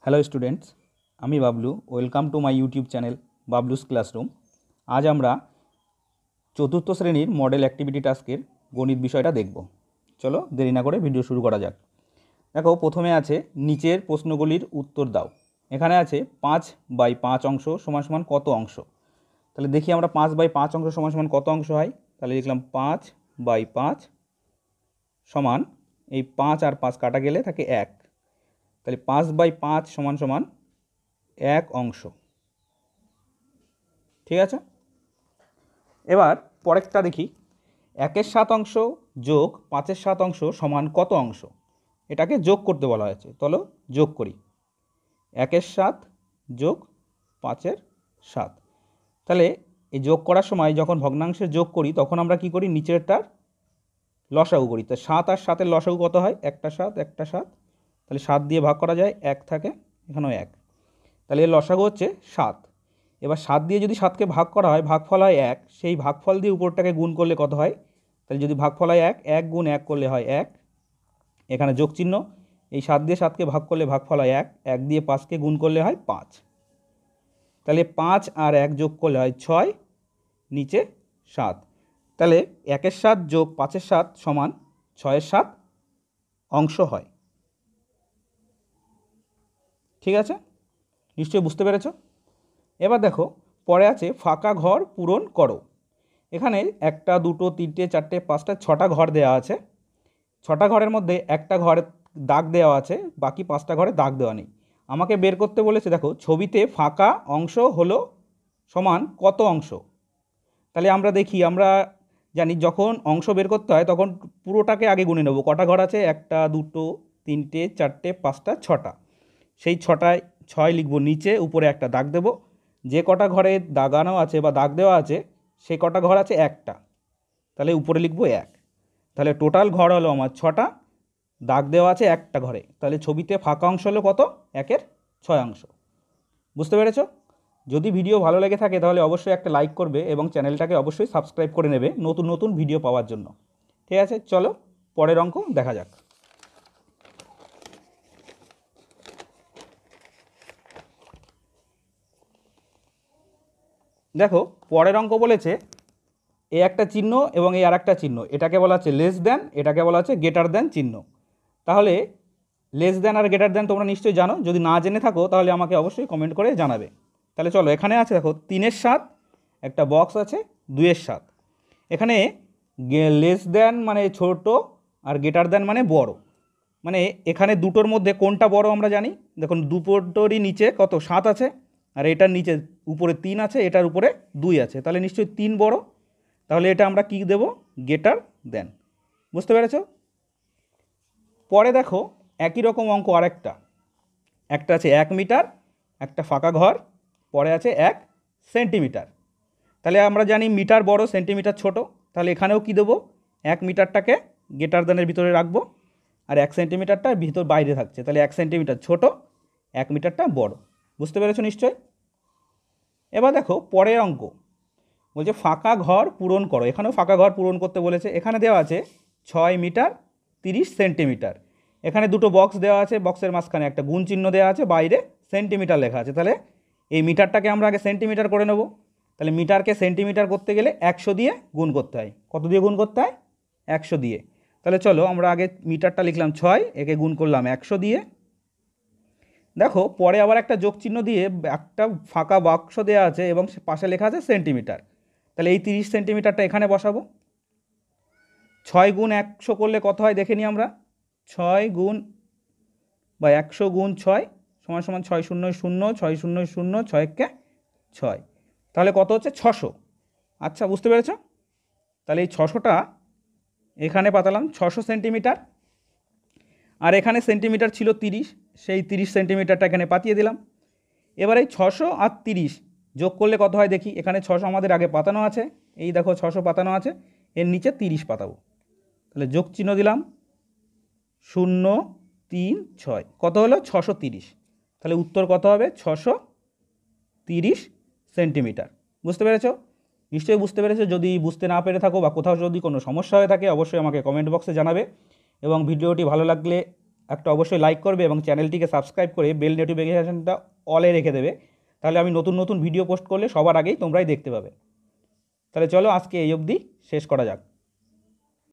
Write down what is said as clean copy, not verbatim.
Hello students, আমি Bablu. Welcome to my YouTube channel Bablu's classroom. আজ আমরা চতুর্থ শ্রেণীর মডেল অ্যাক্টিভিটি টাস্কের গণিত বিষয়টা দেখব। চলো দেরি না করে ভিডিও শুরু করা যাক। দেখো, প্রথমে আছে নিচের প্রশ্নগুলির উত্তর দাও। এখানে আছে 5/5 অংশ সমান সমান কত অংশ। তাহলে দেখি আমরা 5/5 অংশ সমান সমান কত অংশ হয়। তাহলে লিখলাম 5/5 সমান, এই 5 আর 5 কাটা গেলে থাকে 1। তাহলে 5/5 সমান সমান 1 অংশ। ঠিক আছে, এবার পরেরটা দেখি। 1/7 যোগ 5/7 সমান কত অংশ। এটাকে যোগ করতে বলা হয়েছে, চলো যোগ করি। 1/7 যোগ 5/7। তাহলে এই যোগ করার সময় যখন ভগ্নাংশের যোগ করি তখন আমরা কি করি, নিচেরটার লসাগু করি। তো 7 আর 7-এর লসাগু কত হয়? 1টা 7 1টা 7। তাহলে 7 দিয়ে ভাগ করা যায়, 1 থাকে, এখানেও 1। তাহলে এর লসাগু হচ্ছে 7। এবার 7 দিয়ে যদি 7কে ভাগ করা হয়, ভাগফল হয় 1। সেই ভাগফল দিয়ে উপরটাকে গুণ করলে কত হয়? তাহলে যদি ভাগফল হয় 1, 1 গুণ 1 করলে হয় 1। এখানে যোগ চিহ্ন। এই 7 দিয়ে 7কে ভাগ করলে ভাগফল হয় 1, 1 দিয়ে 5কে গুণ করলে হয় 5। তাহলে 5 আর 1 যোগ করলে হয় 6, নিচে 7। তাহলে 1/7 যোগ 5/7 সমান 6/7 অংশ হয়। ঠিক আছে, নিশ্চয়ই বুঝতে পেরেছ। এবার দেখো, পরে আছে ফাঁকা ঘর পূরণ করো। এখানে 1টা 2টো 3টে 4টে 5টা 6টা ঘর দেওয়া আছে। 6টা ঘরের মধ্যে একটা ঘরে দাগ দেওয়া আছে, বাকি 5টা ঘরে দাগ দেওয়া নেই। আমাকে বের করতে বলেছে, দেখো ছবিতে ফাঁকা অংশ হলো সমান কত অংশ। তাহলে আমরা দেখি, আমরা জানি যখন অংশ বের করতে হয় তখন পুরোটাকে আগে গুনে নেব। কটা ঘর আছে? 1টা 2টো 3টে 4টে 5টা 6টা। সেই 6টায় 6 লিখব নিচে, উপরে একটা দাগ দেব। যে কটা ঘরে দাগানো আছে বা দাগ দেওয়া আছে সে কটা ঘর আছে? 1টা। তাহলে উপরে লিখব 1। তাহলে টোটাল ঘর হলো আমার 6টা, দাগ দেওয়া আছে 1টা ঘরে। তাহলে ছবিতে ফাঁকা অংশ হলো কত? 1/6 অংশ। বুঝতে পেরেছ? যদি ভিডিও ভালো লেগে থাকে তাহলে অবশ্যই একটা লাইক করবে এবং চ্যানেলটাকে অবশ্যই সাবস্ক্রাইব করে নেবে নতুন নতুন ভিডিও পাওয়ার জন্য। ঠিক আছে, চলো পরের অঙ্ক দেখা যাক। দেখো, পরের অঙ্ক বলেছে এ একটা চিহ্ন এবং এই আর একটা চিহ্ন, এটাকে বলা হচ্ছে লেস দ্যান, এটাকে বলা হচ্ছে গ্রেটার দ্যান চিহ্ন। তাহলে লেস দ্যান আর গ্রেটার দ্যান তোমরা নিশ্চয়ই জানো। যদি না জেনে থাকো তাহলে আমাকে অবশ্যই কমেন্ট করে জানাবে। তাহলে চলো, এখানে আছে দেখো 3/7, একটা বক্স আছে 2/7। এখানে লেস দ্যান মানে ছোট আর গ্রেটার দ্যান মানে বড়। মানে এখানে দুটোর মধ্যে কোনটা বড় আমরা জানি। দেখুন, দুটোরই নিচে কত? 7 আছে, আর এটার নিচে উপরে 3 আছে, এটার উপরে 2 আছে। তাহলে নিশ্চয়ই 3 বড়। তাহলে এটা আমরা কি দেব? Greater than. বুঝতে পেরেছ? পরে দেখো একই রকম অঙ্ক আরেকটা। একটা আছে 1 মিটার, একটা ফাঁকা ঘর, পরে আছে 1 সেন্টিমিটার। তাহলে আমরা জানি মিটার বড়, সেন্টিমিটার ছোট। তাহলে এখানেও কি দেবো? 1 মিটারটাকে গ্রেটার দ্যানের ভিতরে রাখবো, আর 1 সেন্টিমিটারটা ভিতর বাইরে থাকছে। তাহলে 1 সেন্টিমিটার ছোট, 1 মিটারটা বড়। বুঝতে পেরেছো নিশ্চয়? এবার দেখো পরের অঙ্ক বলছে ফাঁকা ঘর পূরণ করো। এখানেও ফাঁকা ঘর পূরণ করতে বলেছে। এখানে দেওয়া আছে 6 মিটার 30 সেন্টিমিটার। এখানে দুটো বক্স দেওয়া আছে, বক্সের মাঝখানে একটা গুণ চিহ্ন দেওয়া আছে, বাইরে সেন্টিমিটার লেখা আছে। তাহলে এই মিটারটাকে আমরা আগে সেন্টিমিটার করে নেব। তাহলে মিটারকে সেন্টিমিটার করতে গেলে 100 দিয়ে গুণ করতে হয়। কত দিয়ে গুণ করতে হয়? 100 দিয়ে। তাহলে চলো আমরা আগে মিটারটা লিখলাম 6, একে গুণ করলাম 100 দিয়ে। দেখো পরে আবার একটা যোগ চিহ্ন দিয়ে একটা ফাঁকা বাক্স দেওয়া আছে এবং পাশে লেখা আছে সেন্টিমিটার। তাহলে এই 30 সেন্টিমিটারটা এখানে বসাবো। 6 গুণ 100 করলে কত হয় দেখে নিই আমরা। 6 গুণ বা 100 গুণ 6 সমান সমান 6 শূন্য 0, 6 শূন্য 0, 6 কে 6। তাহলে কত হচ্ছে? 600। আচ্ছা, বুঝতে পেরেছ? তাহলে এই 600টা এখানে পাতালাম 600 সেন্টিমিটার, আর এখানে সেন্টিমিটার ছিল 30, সেই 30 সেন্টিমিটারটা এখানে পাতিয়ে দিলাম। এবার এই 600 আর 30 যোগ করলে কত হয় দেখি। এখানে 600 আমাদের আগে পাতানো আছে, এই দেখো 600 পাতানো আছে, এর নিচে 30 পাতাবো। তাহলে যোগ চিহ্ন দিলাম, 0 3 6, কত হলো? 630। তাহলে উত্তর কত হবে? 630 সেন্টিমিটার। বুঝতে পেরেছ? নিশ্চয়ই বুঝতে পেরেছো। যদি বুঝতে না পেরে থাকো বা কোথাও যদি কোনো সমস্যা হয়ে থাকে অবশ্যই আমাকে কমেন্ট বক্সে জানাবে, এবং ভিডিওটি ভালো লাগলে একটা অবশ্যই লাইক করবে এবং চ্যানেলটিকে সাবস্ক্রাইব করে বেল নোটিফিকেশানটা অলে রেখে দেবে, তাহলে আমি নতুন নতুন ভিডিও পোস্ট করলে সবার আগেই তোমরাই দেখতে পাবে। তাহলে চলো আজকে এই অবধি শেষ করা যাক।